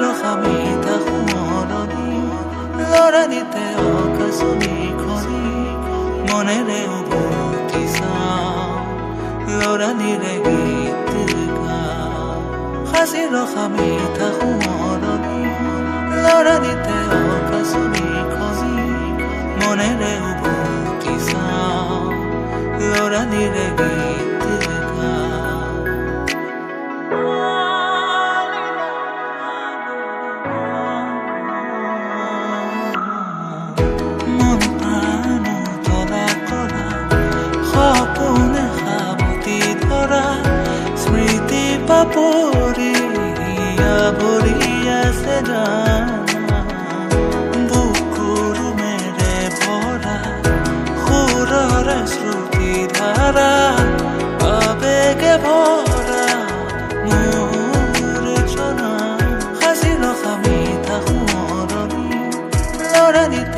লখামি থাকো মৰণি লৰানিতে অকাশনি খনি মনেৰে উভতি চাওঁ লৰানিৰে গীত গাওঁ সাজি লখামি থাকো মৰণি লৰানিতে অকাশনি খনি মনেৰে উভতি চাওঁ লৰানিৰে গীত স্মৃতি পাপৰি আৱৰি আছে বুকুৰ মেৰে ভৰা সুৰৰে শ্ৰুতি ধাৰা আবেগে ভৰা মোৰ জনা সাজি লখামি থাকো মৰণি লৰানিতে